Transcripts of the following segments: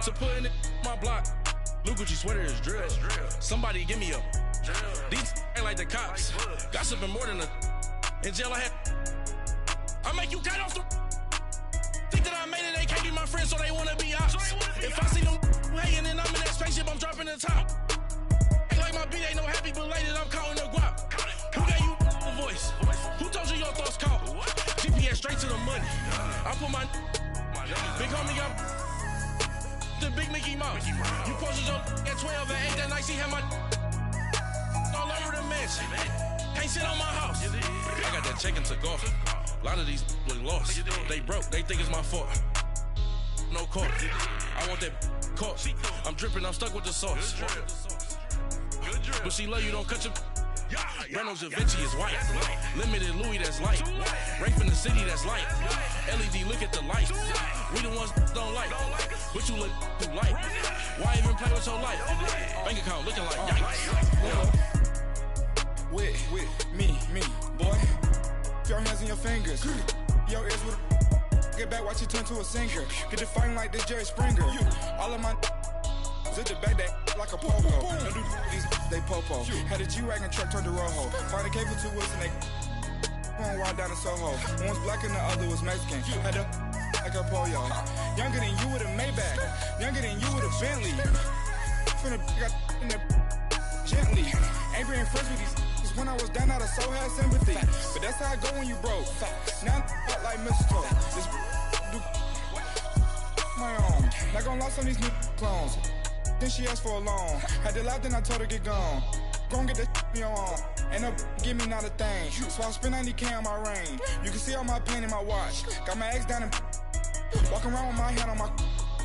to putting it on my block. Blue Gucci sweater is drill. Somebody give me a. These ain't like the cops. Gossiping more than a. In jail I had. I make you cut off the. Think that I made it, they can't be my friends, so they wanna be ops. If I see them hanging and I'm in that spaceship, I'm dropping the top. Ain't like my beat ain't no happy belated, I'm counting the guap. Who gave you the voice? Who told you your thoughts count? GPS straight to the money. I put my big homie got the big Mickey Mouse. You posted your at 12 and 8 that night, she had my all over the mansion. Can't sit on my house. I got that check and took off. A lot of these look lost. They broke, they think it's my fault. No court. I want that caught. I'm dripping, I'm stuck with the sauce. But she love you, don't cut your. Reynolds Da Vinci is white. Limited Louis, that's light. Rape in the city, that's light. LED, look at the light. We the ones don't like. But you look too light. Why even play with your life? Bank account looking like yikes. With me, boy. Your hands and your fingers. Your ears with get back, watch you turn to a singer. Get the fighting like this Jerry Springer. All of my at the back that like a pogo. Don't do these they popo. Had a G-Wagon truck turned to Rojo. Find a cable 2 wheels and they going wild down in Soho. One was black and the other was Mexican. Had a like a pollo. Younger than you with a Maybach. Younger than you with a Bentley. Finna got in the gently. Ain't being friends with these. When I was down, I so had sympathy. But that's how I go when you broke. Now I'm like mistletoe. This do my own. Not gonna lost on these new clones. Then she asked for a loan. Had to laugh, then I told her get gone. Gon' get that me on. Ain't no give me not a thing. So I spend 90K on my ring. You can see all my pain in my watch. Got my ex down and walking around with my hand on my.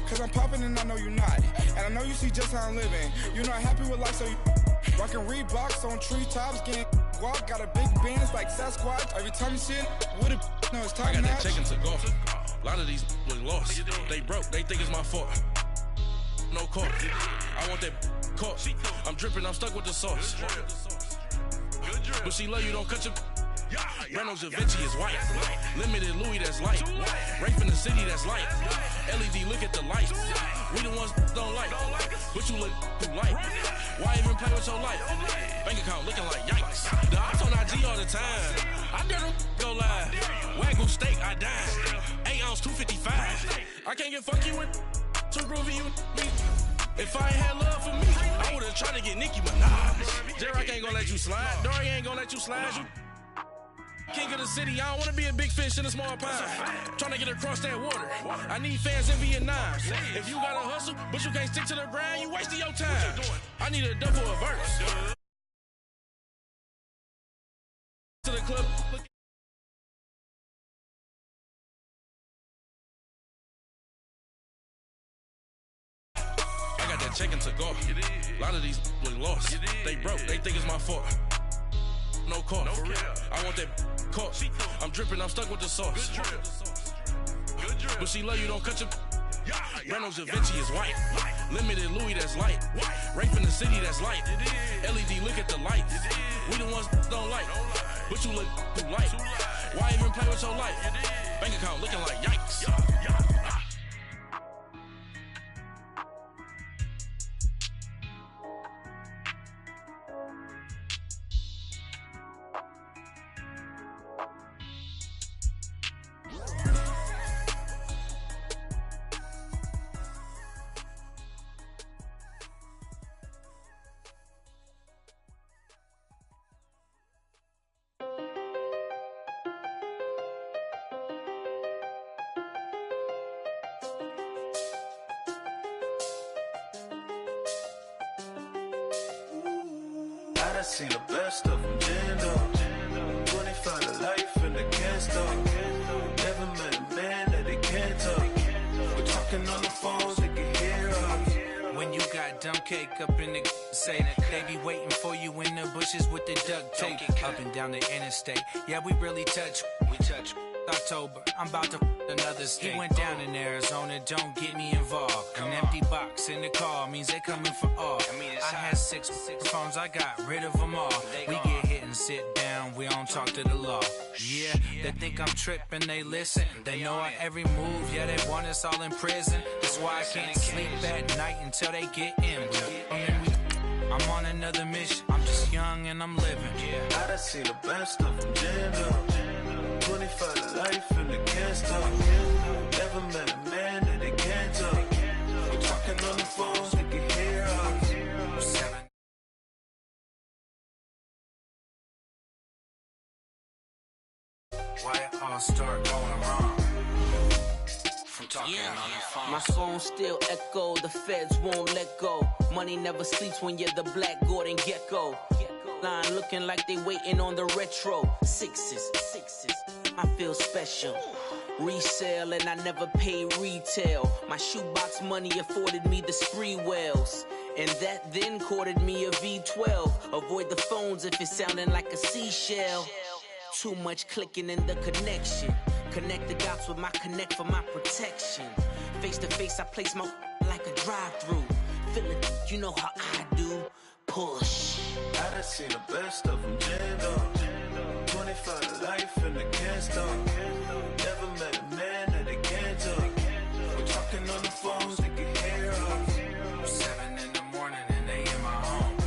Cause I'm popping and I know you not. And I know you see just how I'm living. You're not happy with life, so you. Rockin' Reeboks on treetops, getting walk, got a big Benz like Sasquatch. Every time you see it, with it, no, it's time. I got that check and took off. A lot of these look lost. They broke, they think it's my fault. No court. I want that caught. I'm dripping, I'm stuck with the sauce. But she love you, don't cut your. Reynolds Da Vinci is white. Limited Louis, that's light. Rape in the city, that's light. LED, look at the light. We the ones don't like. But you look too light. Why even play with your life? Bank account looking like yikes. The ops on IG all the time. I dare them go live. Wagyu steak, I dine. 8 ounce, 255. I can't get funky with too groovy you me. If I ain't had love for me, I would've tried to get Nicki Minaj. J-Rock ain't gonna let you slide. Dory ain't gonna let you slide. You king of the city, I don't wanna be a big fish in a small pond. Trying to get across that water. I need fans in Vietnam. If you gotta hustle, but you can't stick to the grind, you wasting your time. I need a double a verse. To the club. I got that check and took off. A lot of these look lost. They broke, they think it's my fault. No court. I want that caught. I'm dripping, I'm stuck with the sauce. But she love you, don't cut your. Reynolds Da Vinci is white. Limited Louis, that's light. Rape in the city, that's light. LED, look at the light. We the ones don't like. But you look too light. Why even play with your life? Bank account looking like yikes. I seen the best of them, jammed up. 25 to life in the can't stop. Never met a man that they can't talk. We're talking on the phones, they can hear us. When you got dumb cake up in the say that they be waiting for you in the bushes with the duct tape. Up and down the interstate, yeah, we really touch. We touch. October, I'm about to another state. He went down in Arizona, don't get me involved. An empty box in the car means they coming for all. I had six phones, I got rid of them all. We get hit in and sit down, we don't talk to the law. Yeah, they think I'm tripping, they listen. They know our every move, yeah, they want us all in prison. That's why I can't sleep at night until they get in. I'm on another mission, I'm just young and I'm living. I done seen the best of them jammed up. 25 to life and they can't stop. Never met a man that they can't talk. We're talking on the phones, they can hear us. Why it all start going wrong? From talking on the phone. My phone still echo, the feds won't let go. Money never sleeps when you're the Black Gordon Gecko. Line looking like they waiting on the retro. Sixes, I feel special. Resale and I never pay retail. My shoebox money afforded me the spree wells. And that then courted me a V12. Avoid the phones if it's sounding like a seashell. Too much clicking in the connection. Connect the dots with my connect for my protection. Face to face, I place my like a drive-through. Feel it, you know how I do. Push. I done seen the best of them jammed up. 25 to life and they can't stop. Never met a man that they can't talk. We're talking on the phones, they can hear us. 7 in the morning and they in my home.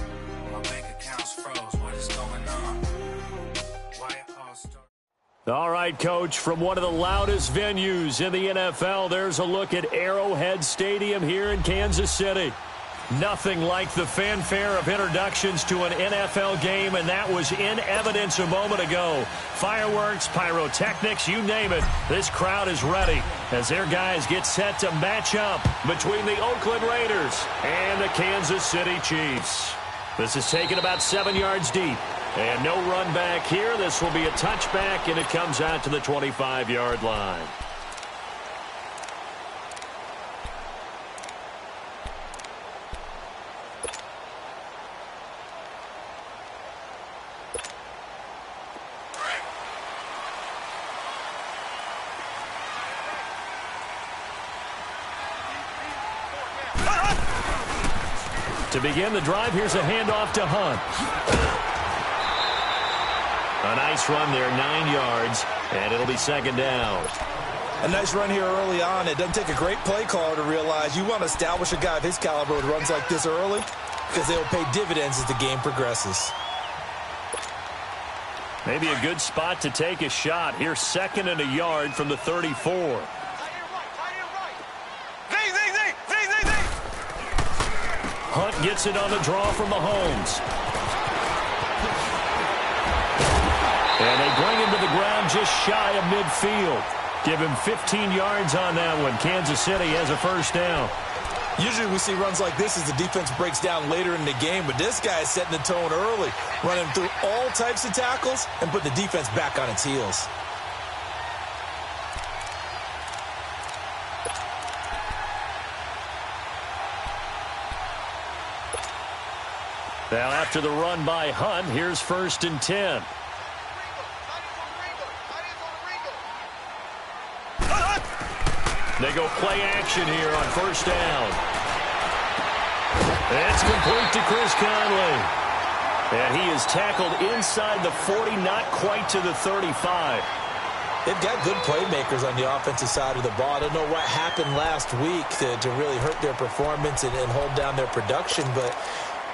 My bank account's froze, what is going on? Why it all start? All right, Coach, from one of the loudest venues in the NFL, there's a look at Arrowhead Stadium here in Kansas City. Nothing like the fanfare of introductions to an NFL game, and that was in evidence a moment ago. Fireworks, pyrotechnics, you name it. This crowd is ready as their guys get set to match up between the Oakland Raiders and the Kansas City Chiefs. This is taken about 7 yards deep. And no run back here. This will be a touchback, and it comes out to the 25-yard line. To begin the drive, here's a handoff to Hunt. A nice run there, 9 yards, and it'll be second down. A nice run here early on. It doesn't take a great play caller to realize you want to establish a guy of his caliber with runs like this early because they'll pay dividends as the game progresses. Maybe a good spot to take a shot. Here's second and a yard from the 34. Hunt gets it on the draw from Mahomes. And they bring him to the ground just shy of midfield. Give him 15 yards on that one. Kansas City has a first down. Usually we see runs like this as the defense breaks down later in the game, but this guy is setting the tone early, running through all types of tackles and put the defense back on its heels. Now after the run by Hunt, here's 1st and 10. They go play action here on first down. It's complete to Chris Conley. And he is tackled inside the 40, not quite to the 35. They've got good playmakers on the offensive side of the ball. I don't know what happened last week to really hurt their performance and hold down their production, but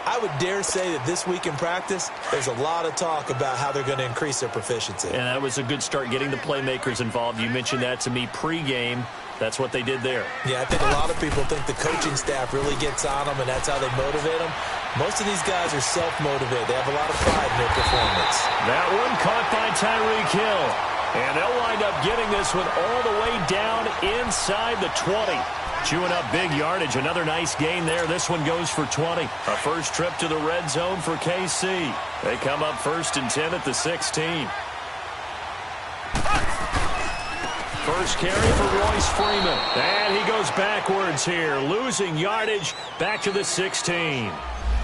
I would dare say that this week in practice, there's a lot of talk about how they're going to increase their proficiency. And that was a good start getting the playmakers involved. You mentioned that to me pregame. That's what they did there. Yeah, I think a lot of people think the coaching staff really gets on them, and that's how they motivate them. Most of these guys are self-motivated. They have a lot of pride in their performance. That one caught by Tyreek Hill. And they'll wind up getting this one all the way down inside the 20. Chewing up big yardage. Another nice gain there. This one goes for 20. A first trip to the red zone for KC. They come up 1st and 10 at the 16. First carry for Royce Freeman. And he goes backwards here. Losing yardage back to the 16.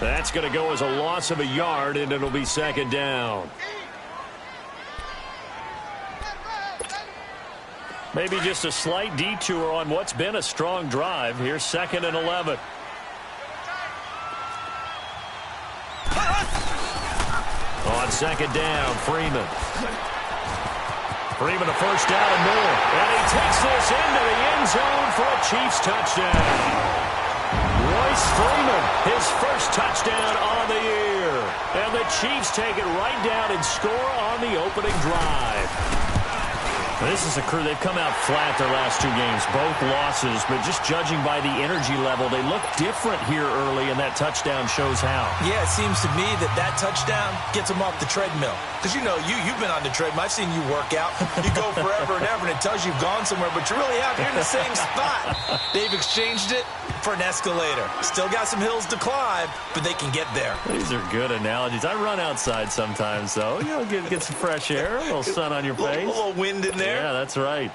That's going to go as a loss of a yard, and it'll be second down. Maybe just a slight detour on what's been a strong drive. Here's 2nd and 11. On second down, Freeman. Freeman a first down and more. And he takes this into the end zone for a Chiefs touchdown. Royce Freeman, his first touchdown on the year. And the Chiefs take it right down and score on the opening drive. This is a crew, they've come out flat their last 2 games, both losses, but just judging by the energy level, they look different here early, and that touchdown shows how. Yeah, it seems to me that touchdown gets them off the treadmill. Because, you've been on the treadmill. I've seen you work out. You go forever and ever, and it tells you've gone somewhere, but you really haven't. You're in the same spot. They've exchanged it for an escalator. Still got some hills to climb, but they can get there. These are good analogies. I run outside sometimes, though. Get some fresh air, a little sun on your face. A little wind in there. Yeah, that's right.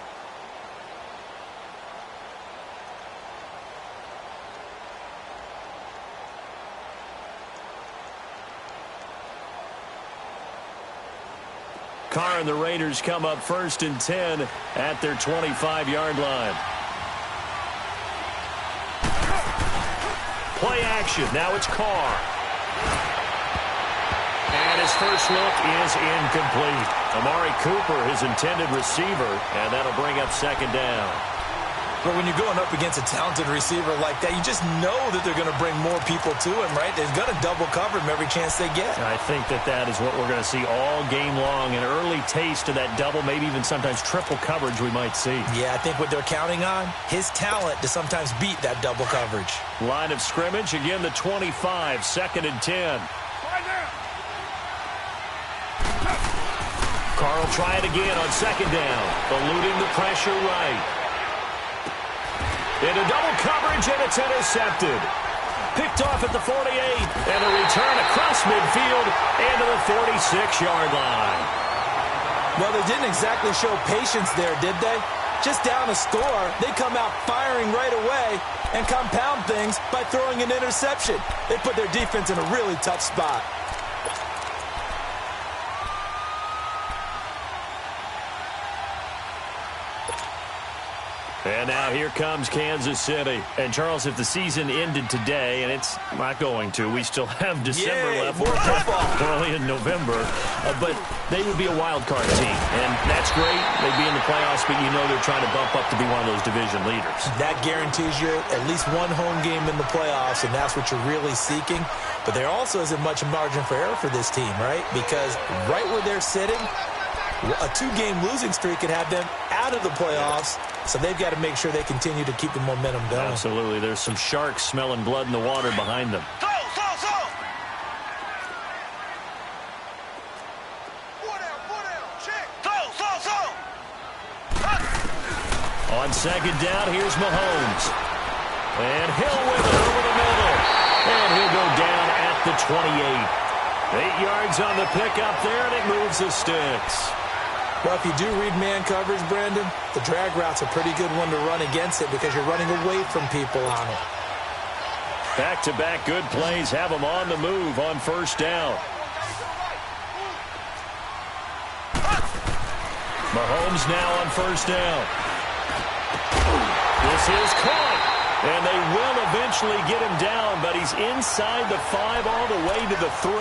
Carr and the Raiders come up 1st and 10 at their 25-yard line. Play action. Now it's Carr. And his first look is incomplete. Amari Cooper, his intended receiver, and that'll bring up second down. But when you're going up against a talented receiver like that, you just know that they're going to bring more people to him, right? They're going to double cover him every chance they get. I think that is what we're going to see all game long, an early taste of that double, maybe even sometimes triple coverage we might see. Yeah, I think what they're counting on, his talent to sometimes beat that double coverage. Line of scrimmage, again the 25, 2nd and 10. Carr will try it again on second down, eluding the pressure right. Into double coverage, and it's intercepted. Picked off at the 48, and a return across midfield into the 46-yard line. Well, they didn't exactly show patience there, did they? Just down a score, they come out firing right away and compound things by throwing an interception. They put their defense in a really tough spot. And now here comes Kansas City. And, Charles, if the season ended today, and it's not going to, we still have December left. More football. Early in November. But they would be a wild card team. And that's great. They'd be in the playoffs, but they're trying to bump up to be one of those division leaders. That guarantees you at least one home game in the playoffs, and that's what you're really seeking. But there also isn't much margin for error for this team, right? Because right where they're sitting, a 2-game losing streak could have them out of the playoffs, so they've got to make sure they continue to keep the momentum going. Absolutely. There's some sharks smelling blood in the water behind them. On second down, here's Mahomes. And Hill with it over the middle. And he'll go down at the 28. 8 yards on the pickup there, and it moves the sticks. Well, if you do read man coverage, Brandon, the drag route's a pretty good one to run against it because you're running away from people on it. Back-to-back good plays have them on the move on first down. Mahomes now on first down. This is caught. And they will eventually get him down, but he's inside the 5 all the way to the 3.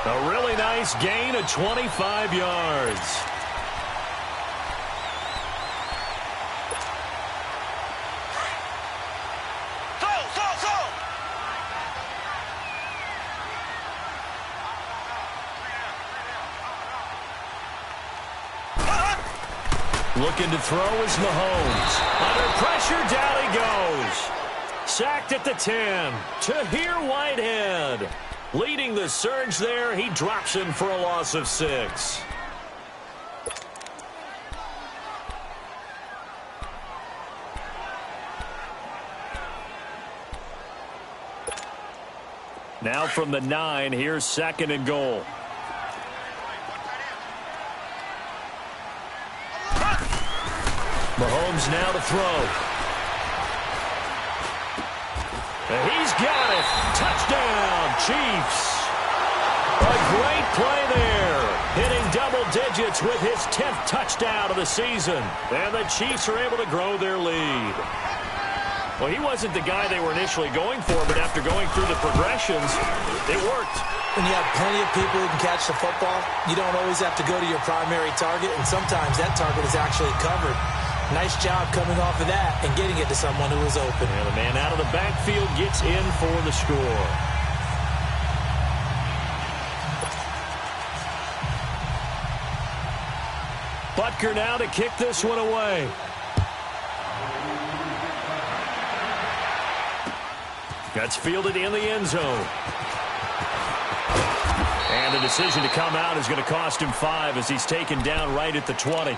A really nice gain of 25 yards. Looking to throw is Mahomes. Under pressure, down he goes. Sacked at the 10. Tahir Whitehead. Leading the surge there, he drops him for a loss of 6. Now from the 9, here's 2nd and goal. Mahomes now to throw. And he's got it. Touchdown, Chiefs. A great play there. Hitting double digits with his 10th touchdown of the season. And the Chiefs are able to grow their lead. Well, he wasn't the guy they were initially going for, but after going through the progressions, it worked. When you have plenty of people who can catch the football, you don't always have to go to your primary target, and sometimes that target is actually covered. Nice job coming off of that and getting it to someone who was open. And the man out of the backfield gets in for the score. Butker now to kick this one away. That's fielded in the end zone. And the decision to come out is going to cost him 5 as he's taken down right at the 20.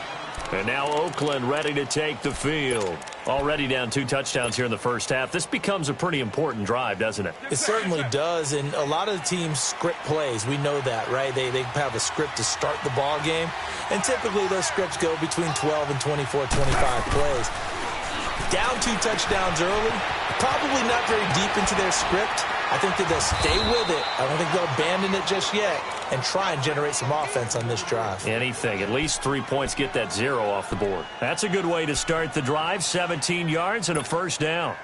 And now Oakland ready to take the field. Already down 2 touchdowns here in the first half. This becomes a pretty important drive, doesn't it? It certainly does, and a lot of the teams script plays. We know that, right? They have a script to start the ball game, and typically those scripts go between 12 and 24, 25 plays. Down 2 touchdowns early, probably not very deep into their script. I think that they'll stay with it. I don't think they'll abandon it just yet and try and generate some offense on this drive. Anything. At least 3 points, get that 0 off the board. That's a good way to start the drive. 17 yards and a first down.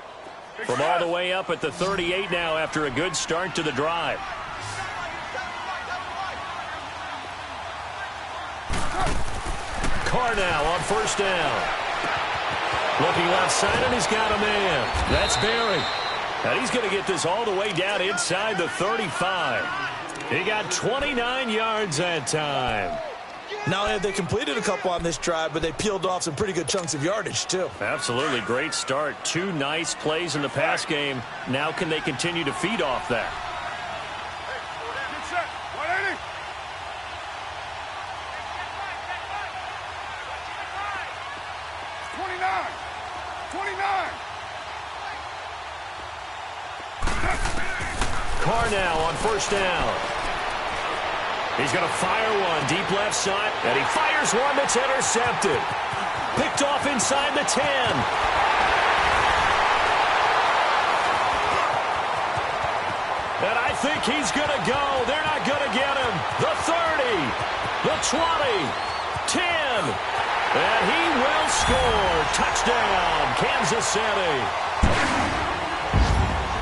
From all the way up at the 38 now after a good start to the drive. Carr now on first down. Looking left side, and he's got a man. That's Berry. And he's going to get this all the way down inside the 35. He got 29 yards that time. Not only have they completed a couple on this drive, but they peeled off some pretty good chunks of yardage, too. Absolutely. Great start. 2 nice plays in the pass game. Now can they continue to feed off that? Get set. 180. Carr now on first down. He's going to fire one deep left side, and he fires one that's intercepted. Picked off inside the 10. And I think he's going to go. They're not going to get him. The 30, the 20, 10. And he will score. Touchdown, Kansas City.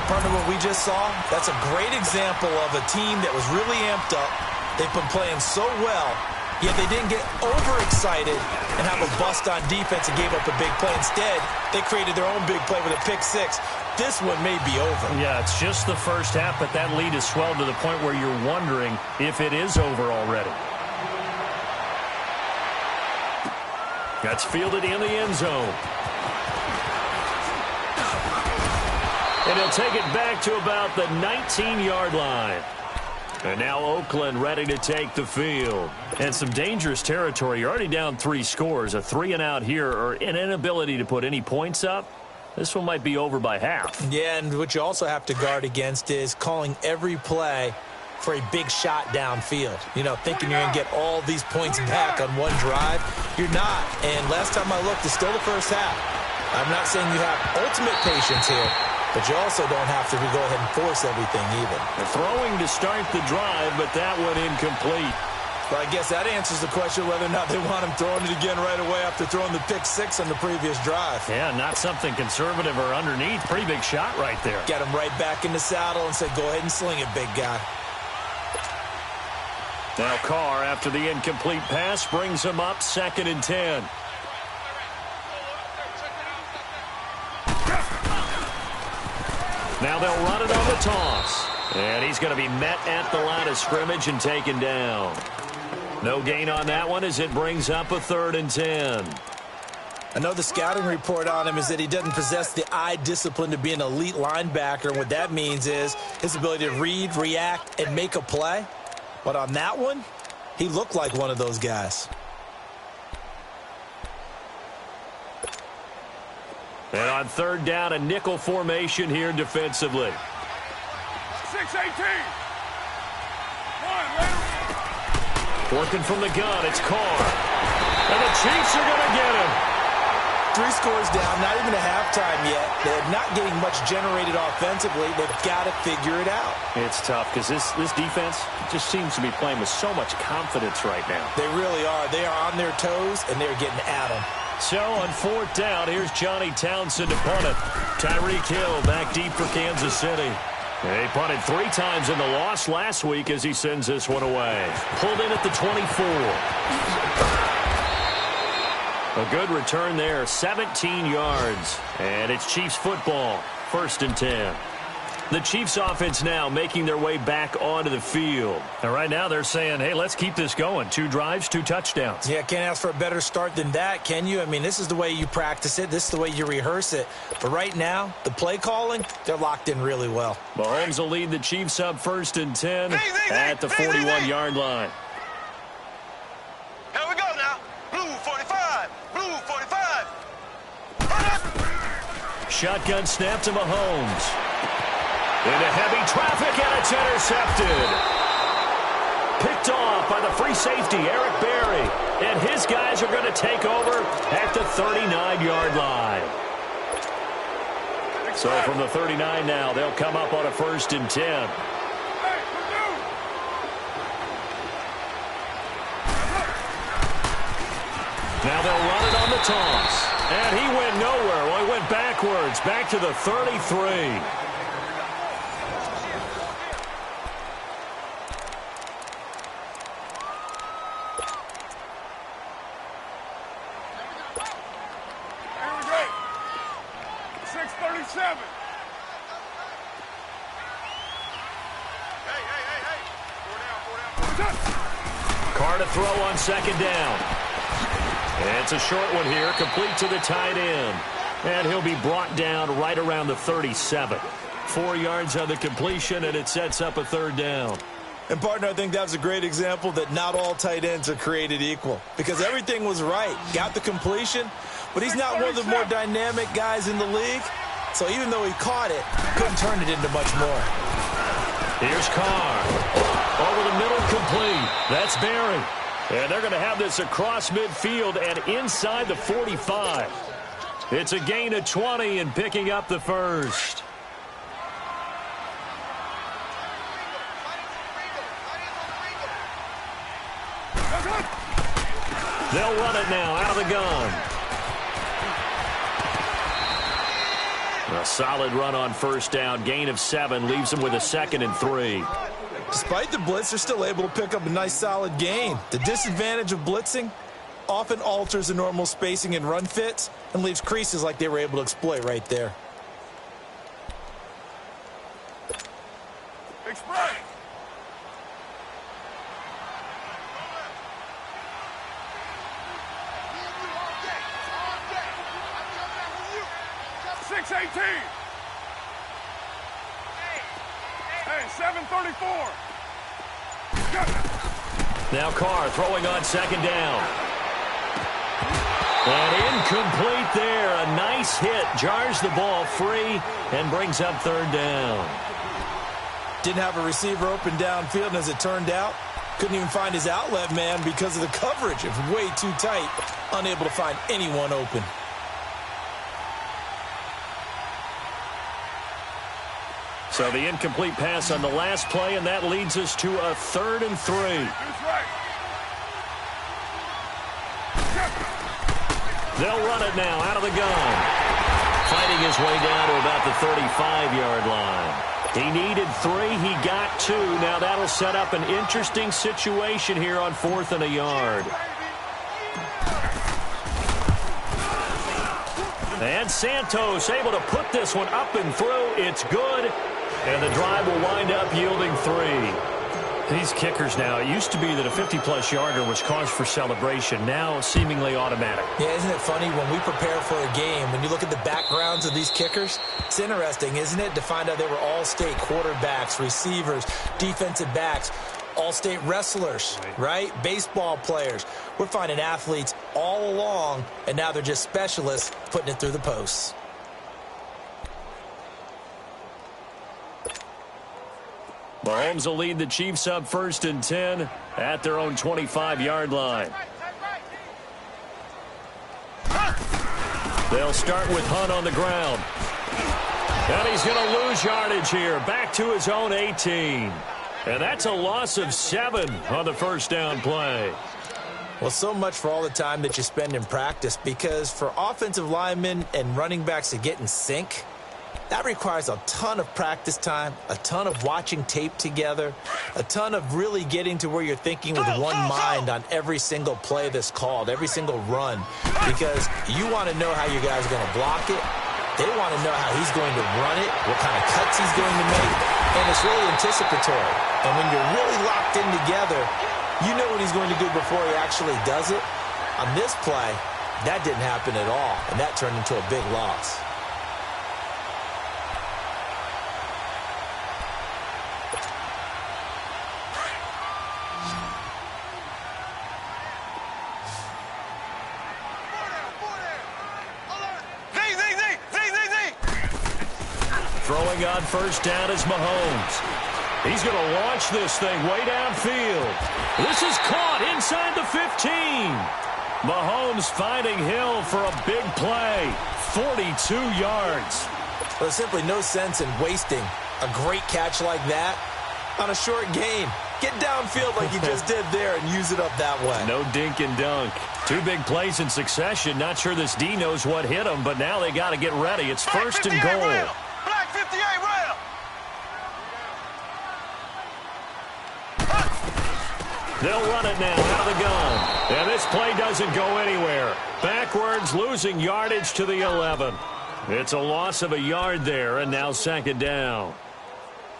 Partner, what we just saw, that's a great example of a team that was really amped up. They've been playing so well, yet they didn't get overexcited and have a bust on defense and gave up a big play. Instead, they created their own big play with a pick 6. This one may be over. Yeah, it's just the first half, but that lead has swelled to the point where you're wondering if it is over already. That's fielded in the end zone. And he'll take it back to about the 19-yard line. And now Oakland ready to take the field. And some dangerous territory. You're already down 3 scores. A 3-and-out here, or an inability to put any points up. This one might be over by half. Yeah, and what you also have to guard against is calling every play for a big shot downfield. You know, thinking you're going to get all these points back on one drive. You're not. And last time I looked, it's still the first half. I'm not saying you have ultimate patience here, but you also don't have to go ahead and force everything either. They're throwing to start the drive, but that one incomplete. But I guess that answers the question whether or not they want him throwing it again right away after throwing the pick 6 on the previous drive. Yeah, not something conservative or underneath. Pretty big shot right there. Get him right back in the saddle and say, go ahead and sling it, big guy. Now Carr, after the incomplete pass, brings him up 2nd and 10. Now they'll run it on the toss. And he's going to be met at the line of scrimmage and taken down. No gain on that one as it brings up a 3rd and 10. I know the scouting report on him is that he doesn't possess the eye discipline to be an elite linebacker. And what that means is his ability to read, react, and make a play. But on that one, he looked like one of those guys. And on 3rd down, a nickel formation here defensively. 6-18. Working from the gun, it's Carr. And the Chiefs are going to get him. 3 scores down, not even a halftime yet. They're not getting much generated offensively. They've got to figure it out. It's tough because this defense just seems to be playing with so much confidence right now. They really are. They are on their toes, and they're getting at them. So on 4th down, here's Johnny Townsend to punt it. Tyreek Hill back deep for Kansas City. He punted 3 times in the loss last week as he sends this one away. Pulled in at the 24. A good return there, 17 yards. And it's Chiefs football, 1st and 10. The Chiefs offense now making their way back onto the field. And right now they're saying, hey, let's keep this going. 2 drives, 2 touchdowns. Yeah, can't ask for a better start than that, can you? I mean, this is the way you practice it. This is the way you rehearse it. But right now, the play calling, they're locked in really well. Mahomes will lead the Chiefs up 1st and 10 at the 41-yard line. Here we go now. Blue 45. Blue 45. Shotgun snap to Mahomes. Into heavy traffic, and it's intercepted. Picked off by the free safety, Eric Berry. And his guys are going to take over at the 39-yard line. So from the 39 now, they'll come up on a 1st and 10. Now they'll run it on the toss. And he went nowhere. Well, he went backwards, back to the 33. Carr to throw on 2nd down. And it's a short one here, complete to the tight end. And he'll be brought down right around the 37. 4 yards on the completion, and it sets up a 3rd down. And, partner, I think that was a great example that not all tight ends are created equal. Because everything was right. Got the completion, but he's not one of the more dynamic guys in the league. So even though he caught it, couldn't turn it into much more. Here's Carr. Over the middle, complete. That's Berry. And they're going to have this across midfield and inside the 45. It's a gain of 20 and picking up the 1st. They'll run it now out of the gun. A solid run on 1st down. Gain of 7 leaves them with a 2nd and 3. Despite the blitz, they're still able to pick up a nice solid gain. The disadvantage of blitzing often alters the normal spacing and run fits and leaves creases like they were able to exploit right there. Express. Hey, 734. Now Carr throwing on 2nd down. And incomplete there. A nice hit. Jars the ball free and brings up 3rd down. Didn't have a receiver open downfield, and as it turned out, couldn't even find his outlet man because of the coverage. It was way too tight. Unable to find anyone open. So the incomplete pass on the last play, and that leads us to a 3rd and 3. They'll run it now out of the gun. Fighting his way down to about the 35-yard line. He needed 3. He got 2. Now that'll set up an interesting situation here on 4th and a yard. And Santos able to put this one up and through. It's good. And the drive will wind up yielding 3. These kickers now, it used to be that a 50-plus yarder was cause for celebration. Now seemingly automatic. Yeah, isn't it funny when we prepare for a game, when you look at the backgrounds of these kickers, it's interesting, isn't it, to find out they were all-state quarterbacks, receivers, defensive backs, all-state wrestlers, right? Baseball players. We're finding athletes all along, and now they're just specialists putting it through the posts. Mahomes will lead the Chiefs up 1st and 10 at their own 25-yard line. They'll start with Hunt on the ground. And he's going to lose yardage here. Back to his own 18. And that's a loss of 7 on the 1st down play. Well, so much for all the time that you spend in practice, because for offensive linemen and running backs to get in sync, that requires a ton of practice time, a ton of watching tape together, a ton of really getting to where you're thinking with one mind on every single play that's called, every single run, because you want to know how you guys are going to block it. They want to know how he's going to run it, what kind of cuts he's going to make, and it's really anticipatory. And when you're really locked in together, you know what he's going to do before he actually does it. On this play, that didn't happen at all, and that turned into a big loss. Throwing on first down is Mahomes. He's going to launch this thing way downfield. This is caught inside the 15. Mahomes finding Hill for a big play. 42 yards. There's simply no sense in wasting a great catch like that on a short gain. Get downfield like you just did there and use it up that way. No dink and dunk. Two big plays in succession. Not sure this D knows what hit him, but now they got to get ready. It's first and goal. Black 58 rail. They'll run it now out of the gun. And this play doesn't go anywhere. Backwards, losing yardage to the 11. It's a loss of a yard there, and now second down.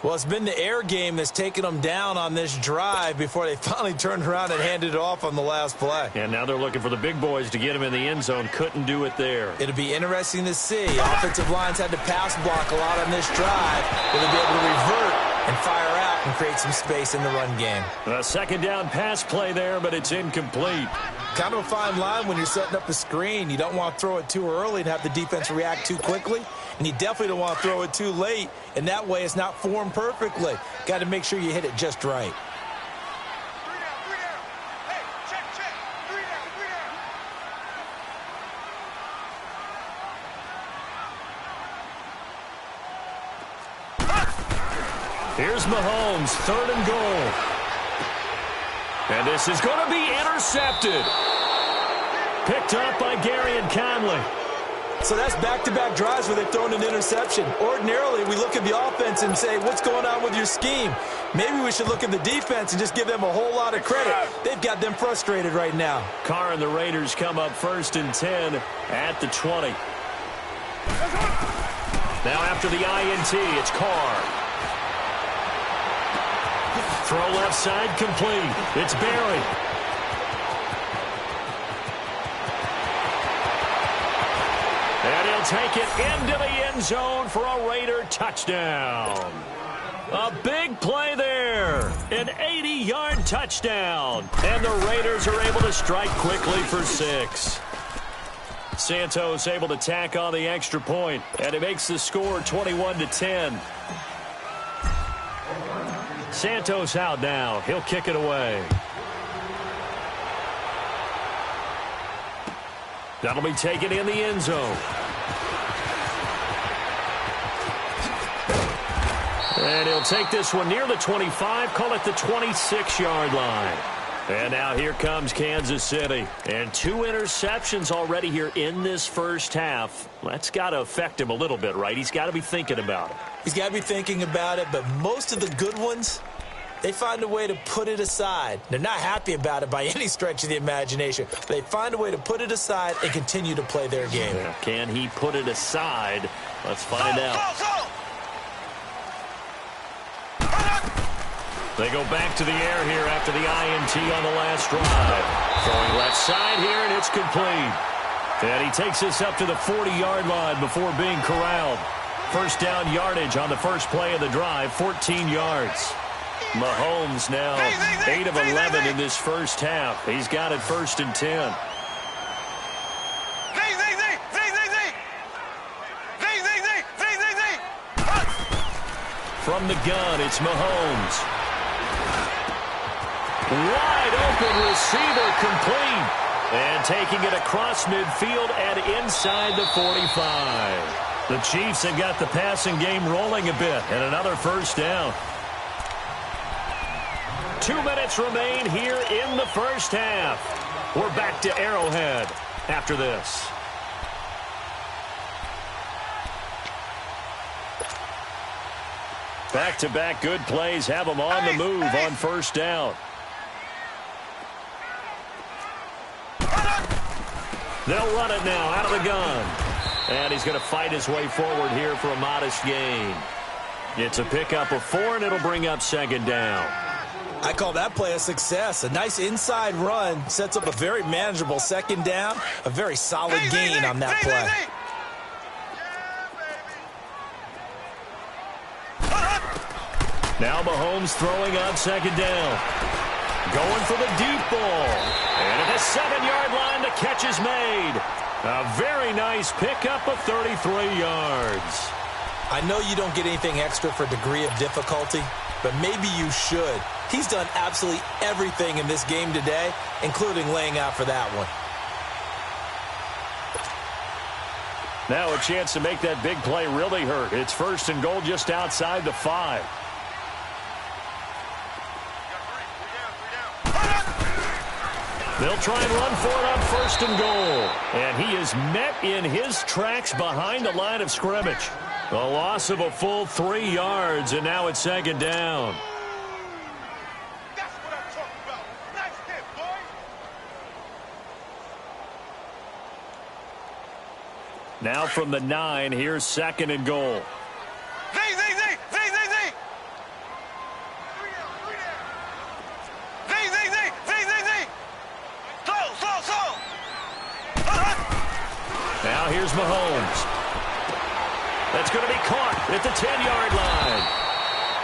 Well, it's been the air game that's taken them down on this drive before they finally turned around and handed it off on the last play. And now they're looking for the big boys to get him in the end zone. Couldn't do it there. It'll be interesting to see. Offensive lines had to pass block a lot on this drive. Will they be able to revert and fire out and create some space in the run game? A second down pass play there, but it's incomplete. Kind of a fine line when you're setting up a screen. You don't want to throw it too early and have the defense react too quickly. And you definitely don't want to throw it too late. And that way it's not formed perfectly. Got to make sure you hit it just right. Hey, check. 3 down. Here's Mahomes, third and goal. And this is going to be intercepted. Picked up by Gary and Conley. So that's back-to-back drives where they've thrown an interception. Ordinarily, we look at the offense and say, what's going on with your scheme? Maybe we should look at the defense and just give them a whole lot of credit. They've got them frustrated right now. Carr and the Raiders come up first and 10 at the 20. Now after the INT, it's Carr. Throw left side complete. It's Barry. And he'll take it into the end zone for a Raider touchdown. A big play there. An 80-yard touchdown. And the Raiders are able to strike quickly for 6. Santos able to tack on the extra point, and it makes the score 21-10. Santos out now. He'll kick it away. That'll be taken in the end zone. And he'll take this one near the 25, call it the 26-yard line. And now here comes Kansas City. And 2 interceptions already here in this first half. That's got to affect him a little bit, right? He's got to be thinking about it. He's got to be thinking about it, but most of the good ones, they find a way to put it aside. They're not happy about it by any stretch of the imagination. But they find a way to put it aside and continue to play their game. Yeah. Can he put it aside? Let's find out. They go back to the air here after the INT on the last drive. Throwing left side here, and it's complete. And he takes this up to the 40-yard line before being corralled. First down yardage on the first play of the drive, 14 yards. Mahomes now 8 of 11 in this first half. He's got it first and 10. From the gun, it's Mahomes. Wide open receiver complete. And taking it across midfield and inside the 45. The Chiefs have got the passing game rolling a bit. And another first down. 2 minutes remain here in the first half. We're back to Arrowhead after this. Back-to-back good plays have them on the move on first down. They'll run it now out of the gun. And he's going to fight his way forward here for a modest gain. It's a pickup of 4, and it'll bring up second down. I call that play a success. A nice inside run sets up a very manageable second down. A very solid gain on that play. Now Mahomes throwing on second down. Going for the deep ball. And at the 7-yard line, the catch is made. A very nice pickup of 33 yards. I know you don't get anything extra for degree of difficulty, but maybe you should. He's done absolutely everything in this game today, including laying out for that one. Now a chance to make that big play really hurt. It's first and goal just outside the 5. They'll try and run for it on first and goal. And he is met in his tracks behind the line of scrimmage. A loss of a full 3 yards, and now it's second down. That's what I'm talking about. Nice hit, boy. Now from the 9, here's second and goal. Z. Slow. Now here's Mahomes. That's going to be caught at the 10-yard line.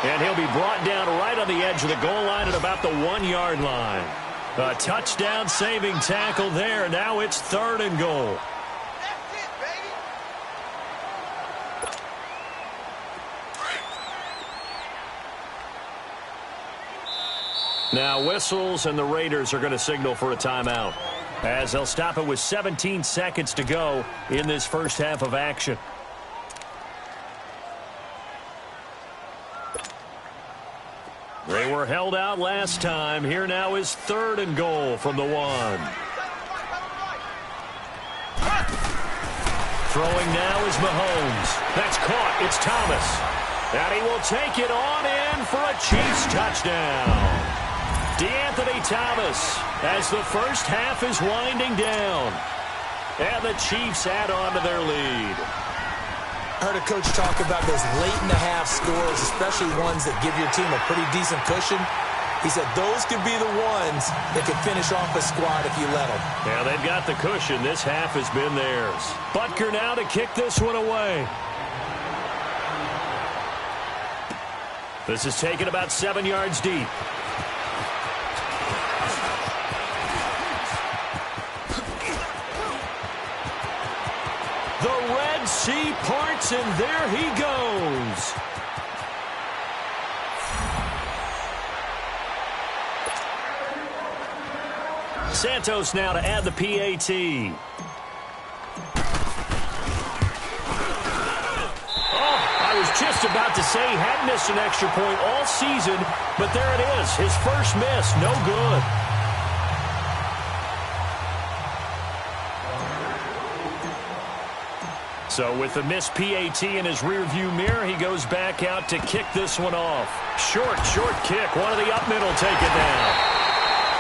And he'll be brought down right on the edge of the goal line at about the 1-yard line. A touchdown-saving tackle there. Now it's third and goal. That's it, baby. Now whistles, and the Raiders are going to signal for a timeout, as they'll stop it with 17 seconds to go in this first half of action. They were held out last time. Here now is third and goal from the 1. Throwing now is Mahomes. That's caught. It's Thomas. And he will take it on in for a Chiefs touchdown. DeAnthony Thomas as the first half is winding down. And the Chiefs add on to their lead. I heard a coach talk about those late-in-the-half scores, especially ones that give your team a pretty decent cushion. He said those could be the ones that could finish off a squad if you let them. Yeah, they've got the cushion. This half has been theirs. Butker now to kick this one away. This is taken about 7 yards deep. The Red Sea parts, and there he goes. Santos now to add the PAT. Oh, I was just about to say he had missed an extra point all season, but there it is. His first miss, no good. So with the missed PAT in his rearview mirror, he goes back out to kick this one off. Short kick. One of the up middle take it down.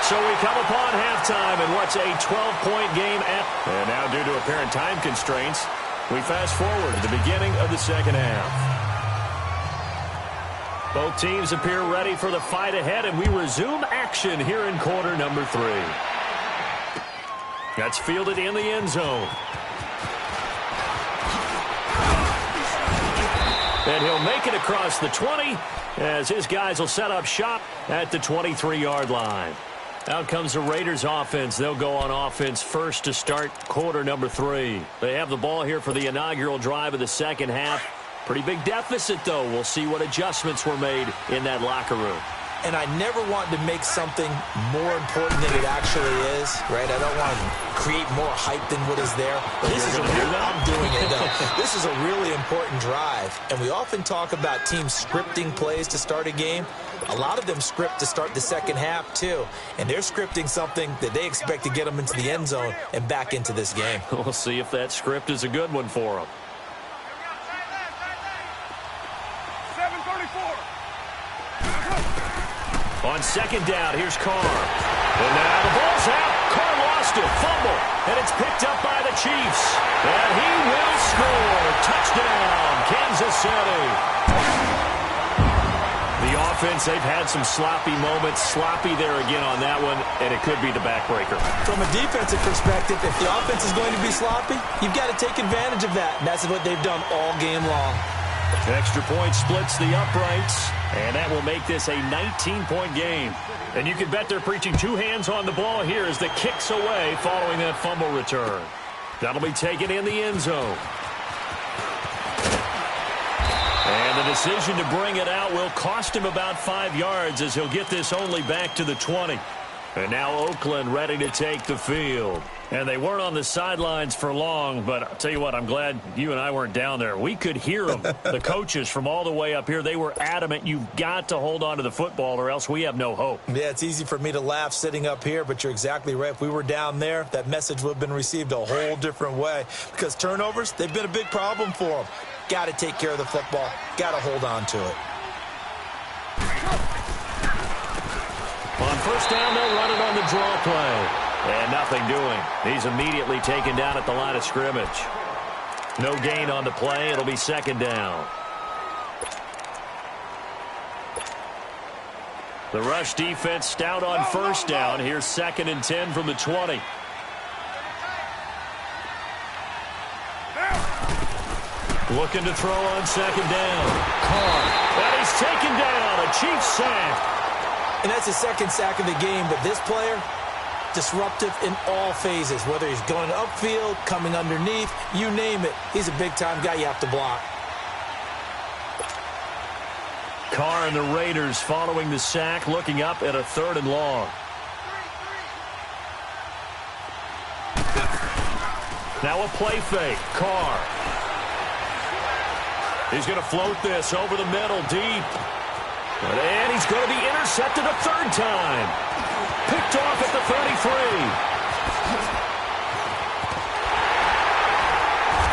So we come upon halftime in what's a 12-point game. And now due to apparent time constraints, we fast forward to the beginning of the second half. Both teams appear ready for the fight ahead, and we resume action here in quarter number 3. That's fielded in the end zone. And he'll make it across the 20 as his guys will set up shop at the 23-yard line. Out comes the Raiders offense. They'll go on offense first to start quarter number 3. They have the ball here for the inaugural drive of the second half. Pretty big deficit, though. We'll see what adjustments were made in that locker room. and I never want to make something more important than it actually is, right? I don't want to create more hype than what is there. I'm doing it, though. This is a really important drive, and we often talk about teams scripting plays to start a game. A lot of them script to start the second half, too, and they're scripting something that they expect to get them into the end zone and back into this game. We'll see if that script is a good one for them. 7:34. On second down, here's Carr. And now the ball's out. Carr lost it. Fumble. And it's picked up by the Chiefs. And he will score. Touchdown, Kansas City. The offense, they've had some sloppy moments. Sloppy there again on that one, and it could be the backbreaker. From a defensive perspective, if the offense is going to be sloppy, you've got to take advantage of that. And that's what they've done all game long. Extra point splits the uprights, and that will make this a 19-point game. And you can bet they're preaching two hands on the ball here as the kick's away following that fumble return. That'll be taken in the end zone. And the decision to bring it out will cost him about 5 yards as he'll get this only back to the 20. And now Oakland ready to take the field. And they weren't on the sidelines for long, but I'll tell you what, I'm glad you and I weren't down there. We could hear them, the coaches from all the way up here. They were adamant, you've got to hold on to the football or else we have no hope. Yeah, it's easy for me to laugh sitting up here, but you're exactly right. If we were down there, that message would have been received a whole different way. Because turnovers, they've been a big problem for them. Got to take care of the football. Got to hold on to it. On first down, they'll run it on the draw play. And nothing doing. He's immediately taken down at the line of scrimmage. No gain on the play. It'll be second down. The rush defense stout on first down. Here's 2nd and 10 from the 20. Looking to throw on second down. Carr. And he's taken down. A Chiefs sack. And that's his second sack of the game, but this player, disruptive in all phases, whether he's going upfield, coming underneath, you name it. He's a big-time guy you have to block. Carr and the Raiders following the sack, looking up at a 3rd and long. Now a play fake. Carr. He's going to float this over the middle, deep. And he's going to be intercepted a 3rd time. Picked off at the 33.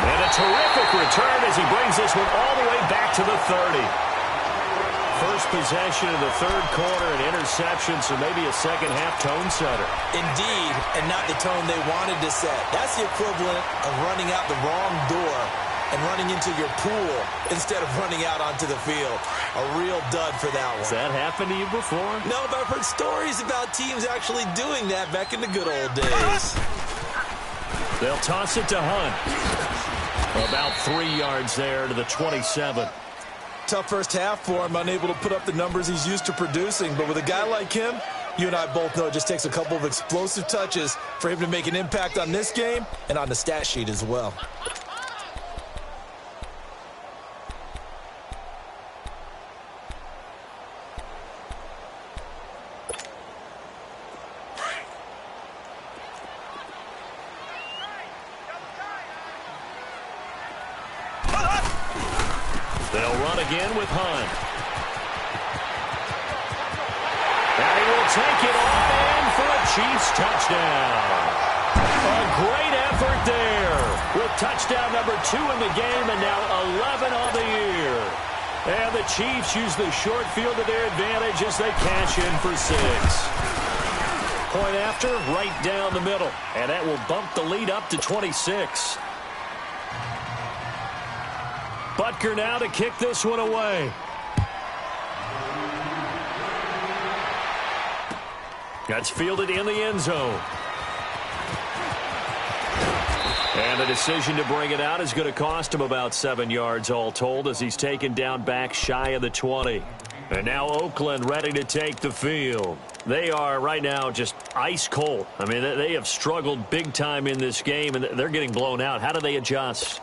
And a terrific return as he brings this one all the way back to the 30. First possession of the 3rd quarter, an interception, so maybe a second-half tone setter. Indeed, and not the tone they wanted to set. That's the equivalent of running out the wrong door and running into your pool instead of running out onto the field. A real dud for that one. Has that happened to you before? No, but I've heard stories about teams actually doing that back in the good old days. They'll toss it to Hunt. About 3 yards there to the 27. Tough first half for him, unable to put up the numbers he's used to producing. But with a guy like him, you and I both know it just takes a couple of explosive touches for him to make an impact on this game and on the stat sheet as well. They'll run again with Hunt. And he will take it all in for a Chiefs touchdown. A great effort there with touchdown number 2 in the game and now 11 on the year. And the Chiefs use the short field to their advantage as they cash in for 6. Point after, right down the middle. And that will bump the lead up to 26. Butker now to kick this one away. That's fielded in the end zone. And the decision to bring it out is going to cost him about 7 yards all told as he's taken down back shy of the 20. And now Oakland ready to take the field. They are right now just ice cold. I mean, they have struggled big time in this game, and they're getting blown out. How do they adjust?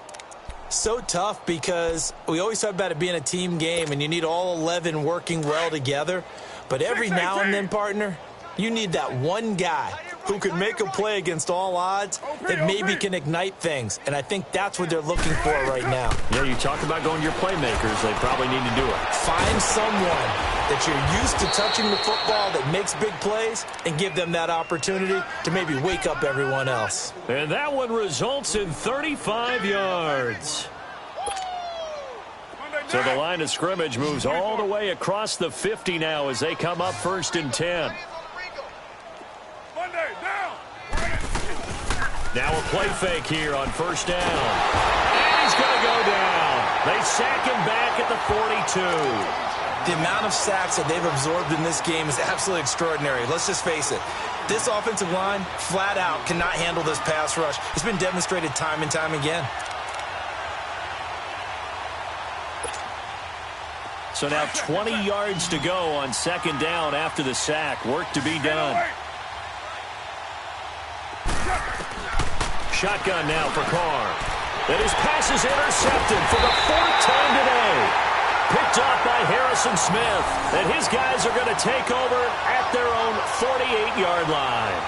So tough because we always talk about it being a team game and you need all 11 working well together. But every now and then, partner, you need that one guy who can make a play against all odds that maybe can ignite things. And I think that's what they're looking for right now. Yeah, you talk about going to your playmakers. They probably need to do it. Find someone that you're used to touching the football that makes big plays and give them that opportunity to maybe wake up everyone else. And that one results in 35 yards. So the line of scrimmage moves all the way across the 50 now as they come up 1st and 10. Now a play fake here on 1st down. And he's going to go down. They sack him back at the 42. The amount of sacks that they've absorbed in this game is absolutely extraordinary. Let's just face it. This offensive line, flat out, cannot handle this pass rush. It's been demonstrated time and time again. So now 20 yards to go on 2nd down after the sack. Work to be done. Shotgun now for Carr. And his pass is intercepted for the 4th time today. Picked off by Harrison Smith. And his guys are going to take over at their own 48-yard line.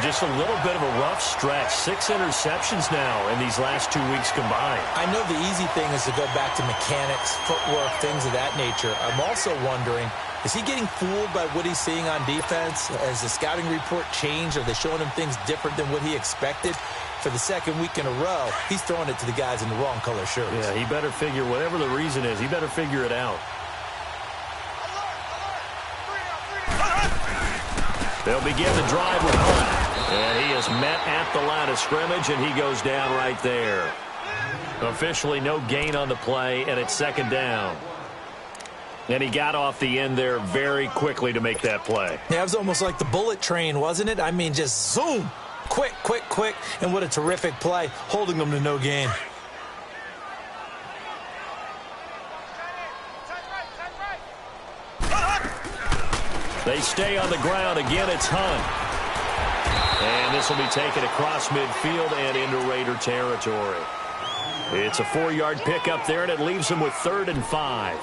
Just a little bit of a rough stretch. 6 interceptions now in these last 2 weeks combined. I know the easy thing is to go back to mechanics, footwork, things of that nature. I'm also wondering, is he getting fooled by what he's seeing on defense? Has the scouting report changed? Are they showing him things different than what he expected? For the 2nd week in a row, he's throwing it to the guys in the wrong color shirts. Yeah, he better figure, whatever the reason is, he better figure it out. They'll begin the drive with Hunt. And he is met at the line of scrimmage, and he goes down right there. Officially no gain on the play, and it's 2nd down. And he got off the end there very quickly to make that play. Yeah, it was almost like the bullet train, wasn't it? I mean, just zoom. Quick, quick, quick. And what a terrific play, holding them to no gain. They stay on the ground. Again, it's Hunt. And this will be taken across midfield and into Raider territory. It's a 4-yard pickup there, and it leaves them with 3rd and 5.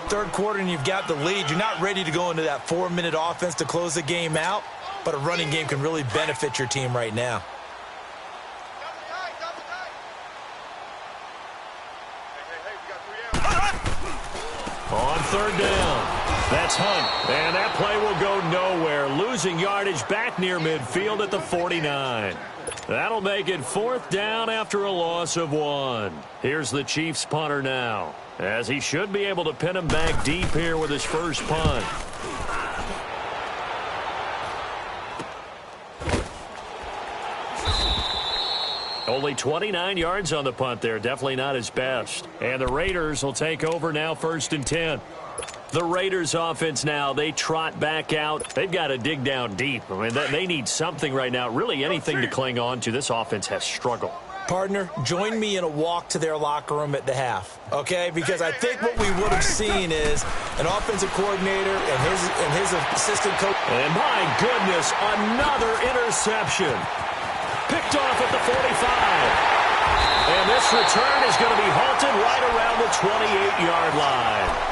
3rd quarter, and you've got the lead. You're not ready to go into that 4-minute offense to close the game out, but a running game can really benefit your team right now. On 3rd down, that's Hunt. And that play will go nowhere. Losing yardage back near midfield at the 49. That'll make it 4th down after a loss of 1. Here's the Chiefs punter now, as he should be able to pin him back deep here with his first punt. Only 29 yards on the punt there. Definitely not his best. And the Raiders will take over now 1st and 10. The Raiders offense now, they trot back out. They've got to dig down deep. I mean, they need something right now, really anything to cling on to. This offense has struggled. Partner, join me in a walk to their locker room at the half, okay? Because I think what we would have seen is an offensive coordinator and his assistant coach. And my goodness, another interception. Picked off at the 45. And this return is going to be halted right around the 28-yard line.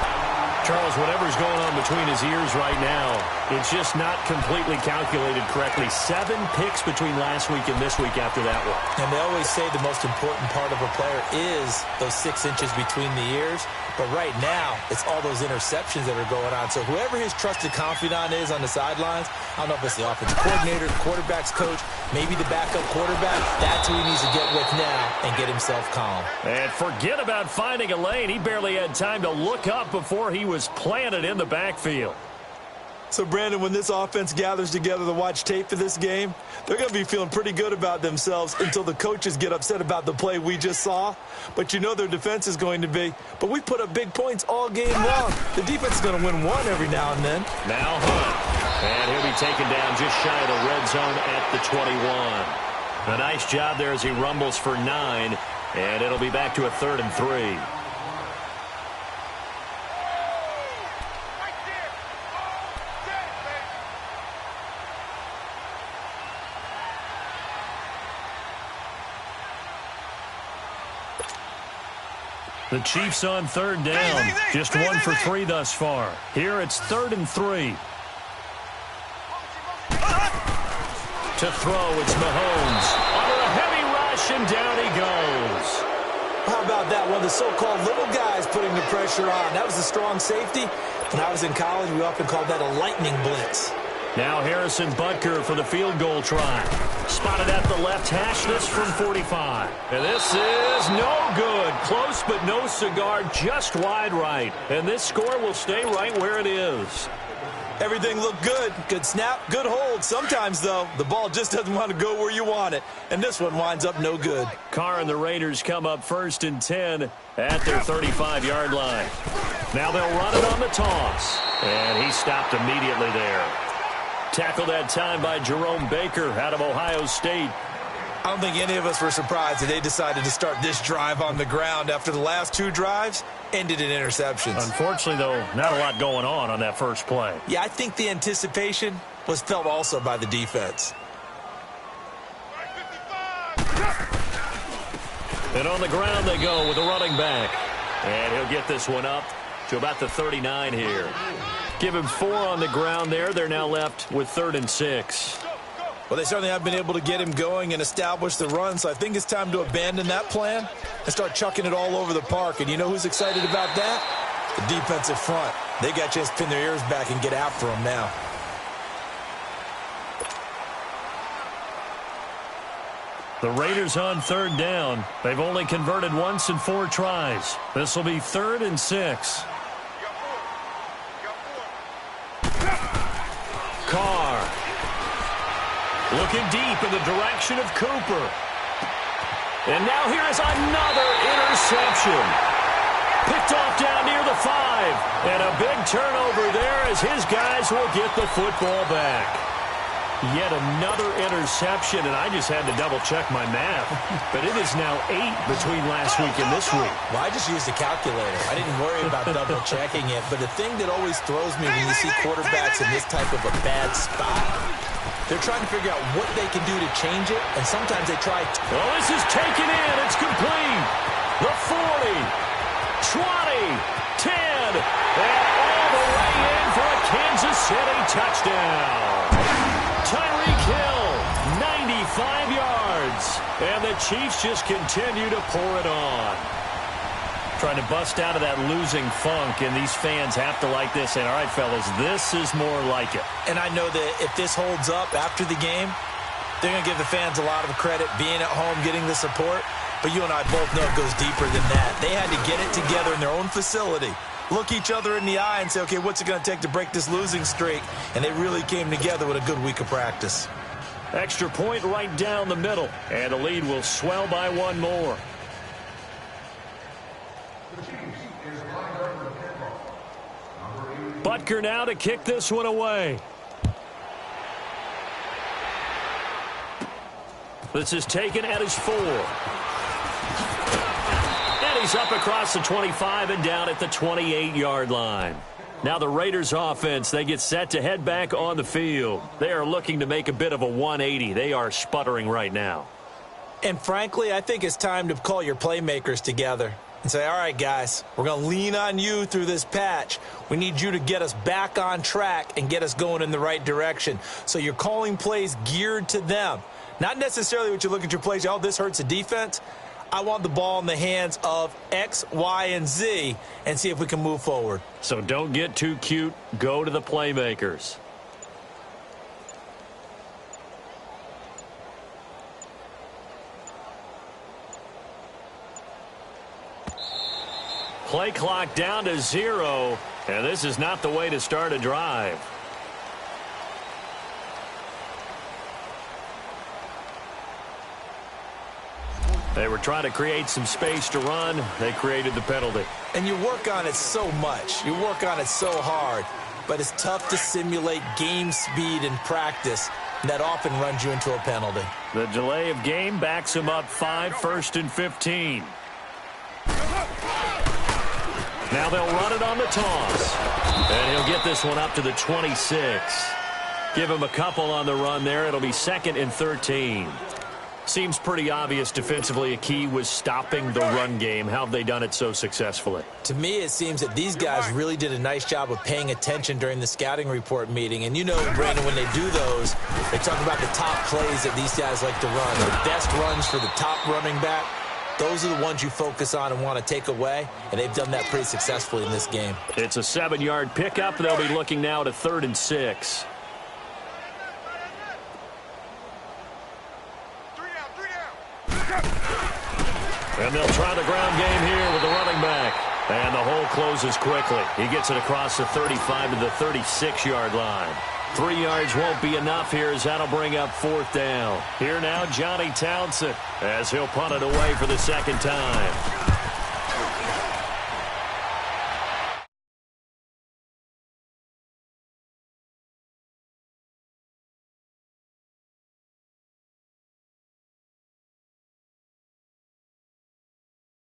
Charles, whatever's going on between his ears right now, it's just not completely calculated correctly. 7 picks between last week and this week after that one. And they always say the most important part of a player is those 6 inches between the ears. But right now, it's all those interceptions that are going on. So whoever his trusted confidant is on the sidelines, I don't know if it's the offensive coordinator, quarterback's coach, maybe the backup quarterback, that's who he needs to get with now and get himself calm. And forget about finding a lane. He barely had time to look up before he was planted in the backfield. So, Brandon, when this offense gathers together to watch tape for this game, they're going to be feeling pretty good about themselves until the coaches get upset about the play we just saw. But you know their defense is going to be. But we put up big points all game long. The defense is going to win one every now and then. Now Hunt. And he'll be taken down just shy of the red zone at the 21. A nice job there as he rumbles for 9. And it'll be back to a 3rd and 3. The Chiefs on third down. Just 1 for 3 thus far. Here it's 3rd and 3. To throw, it's Mahomes. Under a heavy rush, and down he goes. How about that? One of the so-called little guys putting the pressure on. That was a strong safety. When I was in college, we often called that a lightning blitz. Now Harrison Butker for the field goal try. Spotted at the left hash, this from 45. And this is no good. Close but no cigar, just wide right. And this score will stay right where it is. Everything looked good. Good snap, good hold. Sometimes, though, the ball just doesn't want to go where you want it. And this one winds up no good. Carr and the Raiders come up 1st and 10 at their 35-yard line. Now they'll run it on the toss. And he stopped immediately there. Tackled that time by Jerome Baker out of Ohio State. I don't think any of us were surprised that they decided to start this drive on the ground after the last 2 drives ended in interceptions. Unfortunately, though, not a lot going on that first play. Yeah, I think the anticipation was felt also by the defense. And on the ground they go with a running back. And he'll get this one up to about the 39 here. Give him 4 on the ground there. They're now left with 3rd and 6. Well, they certainly have been able to get him going and establish the run, so I think it's time to abandon that plan and start chucking it all over the park. And you know who's excited about that? The defensive front. They got a chance to pin their ears back and get after him now. The Raiders on 3rd down. They've only converted once in 4 tries. This will be 3rd and 6. Carr. Looking deep in the direction of Cooper. And now here is another interception. Picked off down near the 5. And a big turnover there as his guys will get the football back. Yet another interception, and I just had to double-check my math. But it is now 8 between last week and this week. Well, I just used a calculator. I didn't worry about double-checking it. But the thing that always throws me when you see quarterbacks in this type of a bad spot, they're trying to figure out what they can do to change it, and sometimes they try. Oh, this is taken in. It's complete. The 40, 20, 10, and all the way in for a Kansas City touchdown. Tyreek Hill, 95 yards. And the Chiefs just continue to pour it on. Trying to bust out of that losing funk, and these fans have to like this. And, all right, fellas, this is more like it. And I know that if this holds up after the game, they're going to give the fans a lot of credit being at home, getting the support. But you and I both know it goes deeper than that. They had to get it together in their own facility, look each other in the eye and say, okay, what's it going to take to break this losing streak? And they really came together with a good week of practice. Extra point right down the middle. And the lead will swell by 1 more. Butker now to kick this one away. This is taken at his 4. And he's up across the 25 and down at the 28-yard line. Now the Raiders offense, they get set to head back on the field. They are looking to make a bit of a 180. They are sputtering right now. And frankly, I think it's time to call your playmakers together and say, all right, guys, we're going to lean on you through this patch. We need you to get us back on track and get us going in the right direction. So you're calling plays geared to them. Not necessarily what you look at your plays, oh, this hurts the defense. I want the ball in the hands of X, Y, and Z and see if we can move forward. So don't get too cute. Go to the playmakers. Play clock down to 0, and this is not the way to start a drive. They were trying to create some space to run. They created the penalty. And you work on it so much. You work on it so hard. But it's tough to simulate game speed in practice. And that often runs you into a penalty. The delay of game backs him up 5, 1st and 15. Now they'll run it on the toss. And he'll get this one up to the 26. Give him a couple on the run there. It'll be 2nd and 13. Seems pretty obvious defensively a key was stopping the run game. How have they done it so successfully? To me, it seems that these guys really did a nice job of paying attention during the scouting report meeting. And you know, Brandon, when they do those, they talk about the top plays that these guys like to run. The best runs for the top running back. Those are the ones you focus on and want to take away, and they've done that pretty successfully in this game. It's a 7-yard pickup. They'll be looking now to 3rd and 6. And they'll try the ground game here with the running back. And the hole closes quickly. He gets it across the 35 to the 36-yard line. 3 yards won't be enough here as that'll bring up 4th down. Here now, Johnny Townsend, as he'll punt it away for the 2nd time.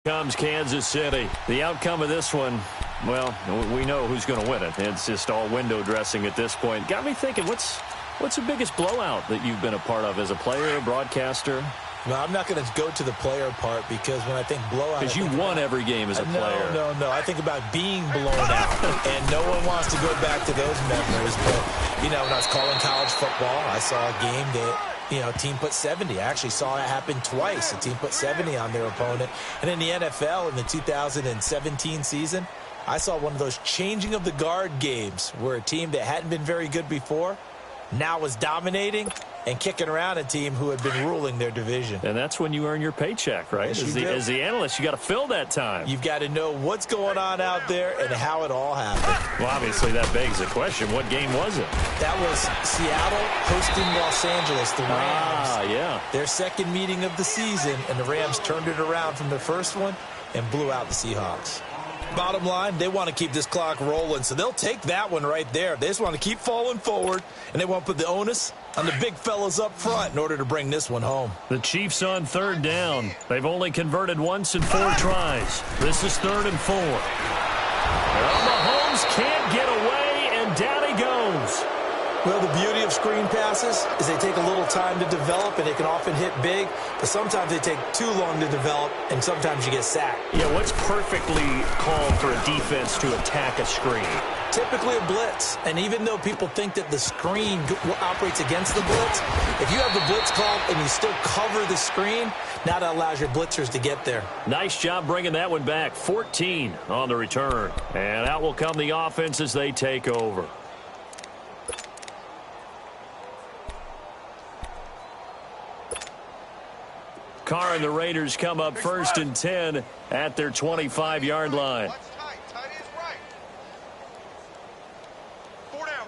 Comes Kansas City. The outcome of this one, well, we know who's going to win it. It's just all window dressing at this point. Got me thinking, what's the biggest blowout that you've been a part of as a player, a broadcaster? No, I'm not going to go to the player part because when I think blowout... Because you won every game as a player. No. I think about being blown out, and no one wants to go back to those memories. But, you know, when I was calling college football, I saw a game that... a team put 70. I actually saw it happen twice. A team put 70 on their opponent. And in the NFL, in the 2017 season, I saw one of those changing of the guard games where a team that hadn't been very good before now was dominating and kicking around a team who had been ruling their division. And that's when you earn your paycheck, right? Yes, as the analyst, you got to fill that time. You've got to know what's going on out there and how it all happened. Well, obviously, that begs the question, what game was it? That was Seattle hosting Los Angeles, the Rams. Yeah. Their second meeting of the season, and the Rams turned it around from their first one and blew out the Seahawks. Bottom line, they want to keep this clock rolling, so they'll take that one right there. They just want to keep falling forward, and they want to put the onus on the big fellas up front in order to bring this one home. The Chiefs on 3rd down. They've only converted once in 4 tries. This is 3rd and 4. Mahomes can't get away, and down he goes. Well, the beauty of screen passes is they take a little time to develop, and they can often hit big, but sometimes they take too long to develop, and sometimes you get sacked. Yeah, what's perfectly called for a defense to attack a screen? Typically a blitz, and even though people think that the screen operates against the blitz, if you have the blitz called and you still cover the screen, now that allows your blitzers to get there. Nice job bringing that one back. 14 on the return. And out will come the offense as they take over. Carr and the Raiders come up 1st and 10 at their 25-yard line. Tight is right. 4 down.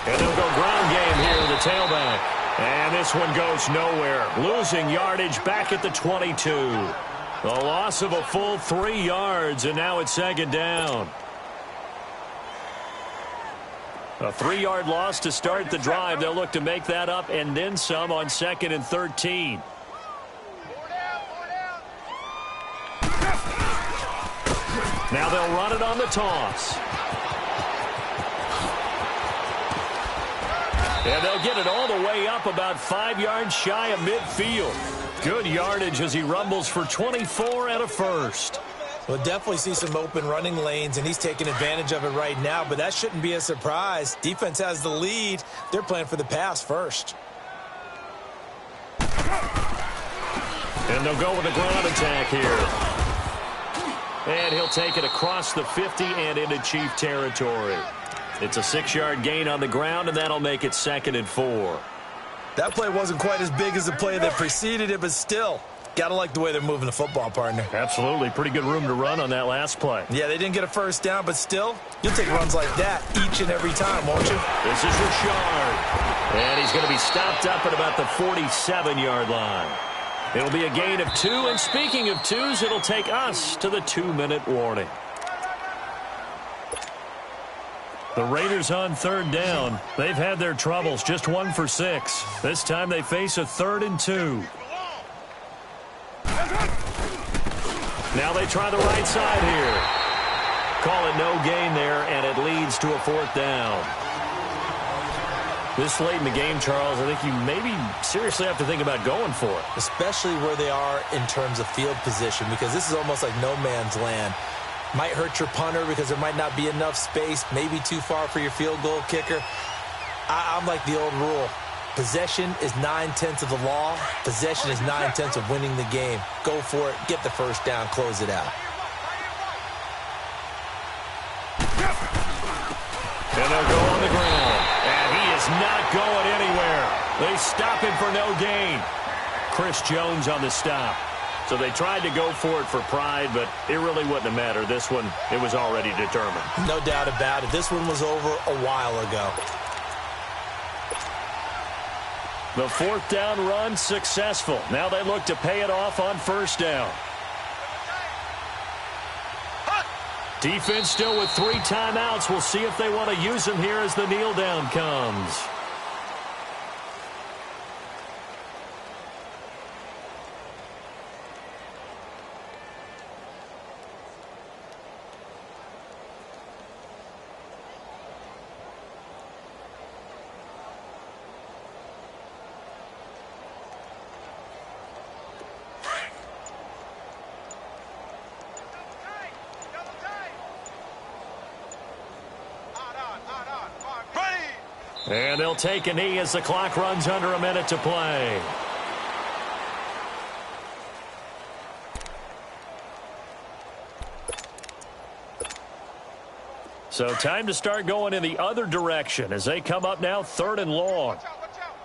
And they'll go ground game here with the tailback. And this one goes nowhere. Losing yardage back at the 22. The loss of a full 3 yards, and now it's 2nd down. A 3-yard loss to start the drive. They'll look to make that up and then some on 2nd and 13. 4 down. Now they'll run it on the toss. And they'll get it all the way up about 5 yards shy of midfield. Good yardage as he rumbles for 24 and a first. We'll definitely see some open running lanes, and he's taking advantage of it right now, but that shouldn't be a surprise. Defense has the lead. They're playing for the pass first. And they'll go with a ground attack here. And he'll take it across the 50 and into Chief territory. It's a 6-yard gain on the ground, and that'll make it 2nd and 4. That play wasn't quite as big as the play that preceded it, but still, got to like the way they're moving the football, partner. Absolutely. Pretty good room to run on that last play. Yeah, they didn't get a first down, but still, you'll take runs like that each and every time, won't you? This is Richard. And he's going to be stopped up at about the 47-yard line. It'll be a gain of 2, and speaking of 2s, it'll take us to the 2-minute warning. The Raiders on 3rd down. They've had their troubles, just 1 for 6. This time they face a 3rd and 2. Now they try the right side here. Call it no gain there, and it leads to a 4th down. This late in the game, Charles, I think you maybe seriously have to think about going for it. Especially where they are in terms of field position, because this is almost like no man's land. Might hurt your punter because there might not be enough space, maybe too far for your field goal kicker. I'm like the old rule. Possession is 9/10 of the law. Possession is 9/10 of winning the game. Go for it. Get the first down. Close it out. And they'll go on the ground. And he is not going anywhere. They stop him for no gain. Chris Jones on the stop. So they tried to go for it for pride, but it really wouldn't have mattered. This one, it was already determined. No doubt about it. This one was over a while ago. The fourth down run successful. Now they look to pay it off on first down. Defense still with 3 timeouts. We'll see if they want to use them here as the kneel down comes. And they'll take a knee as the clock runs under a minute to play. So time to start going in the other direction as they come up now 3rd and long. Watch out.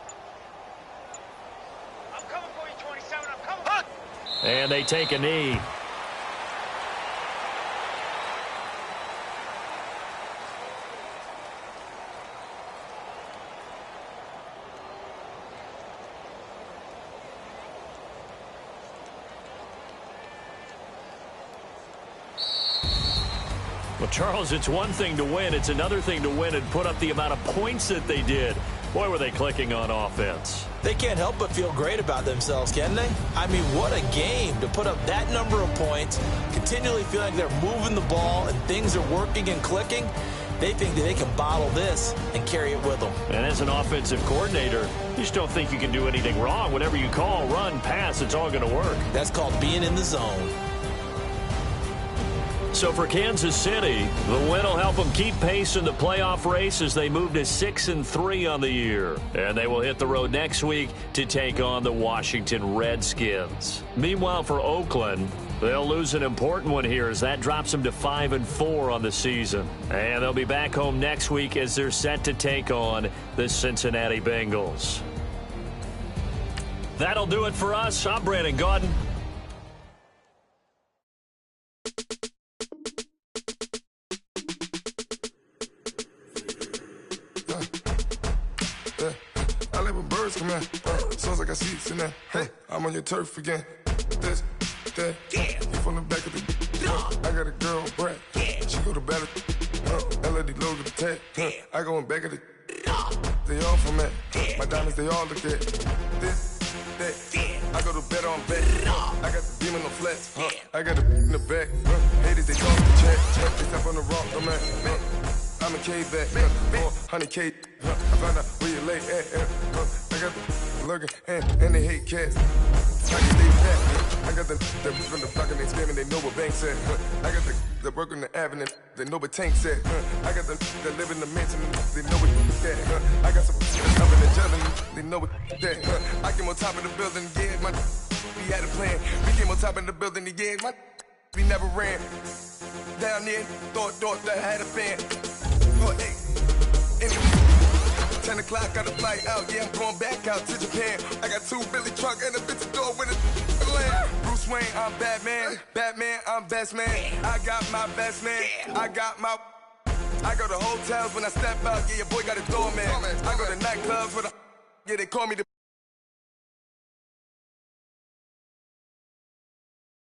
I'm coming for you, 27. I'm coming. And they take a knee. Well, Charles, it's one thing to win. It's another thing to win and put up the amount of points that they did. Boy, were they clicking on offense. They can't help but feel great about themselves, can they? I mean, what a game to put up that number of points, continually feeling like they're moving the ball and things are working and clicking. They think that they can bottle this and carry it with them. And as an offensive coordinator, you just don't think you can do anything wrong. Whatever you call, run, pass, it's all going to work. That's called being in the zone. So for Kansas City, the win will help them keep pace in the playoff race as they move to 6-3 on the year. And they will hit the road next week to take on the Washington Redskins. Meanwhile, for Oakland, they'll lose an important one here as that drops them to 5-4 on the season. And they'll be back home next week as they're set to take on the Cincinnati Bengals. That'll do it for us. I'm Brandon Gaudin. I like when birds come out. Sounds like I see seats in there. I'm on your turf again. This, that, you from the back of the. I got a girl, Brad. She go to battle. LED logo the tag. I go in back of the. They all from that. My diamonds, they all look at. This, that. I go to bed on bet. I got the demon on flats. I got a in the back. Haters, they talk the chat. They step on the rock, I'm at. Man. I'm a K back, 400K. I found out where you lay at. I got the lurking and they hate cats. I can stay back. I got the from the block and they scamming, they know what banks at. I got the work on the avenue, they know what tanks at. I got the that live in the mansion, they know what that. I got some up in the jelly, they know what that. I came on top of the building, yeah, we had a plan. We came on top of the building, yeah, we never ran. Down there, thought that I had a fan. Oh, hey. Anyway, 10 o'clock, got a flight out. Yeah, I'm going back out to Japan. I got 2 Billy truck and a bitch door with a land. Bruce Wayne, I'm Batman. Batman, I'm best man. I got my best man. I go to hotels when I step out. Yeah, your boy got a doorman. I go to nightclubs with a. Yeah, they call me the.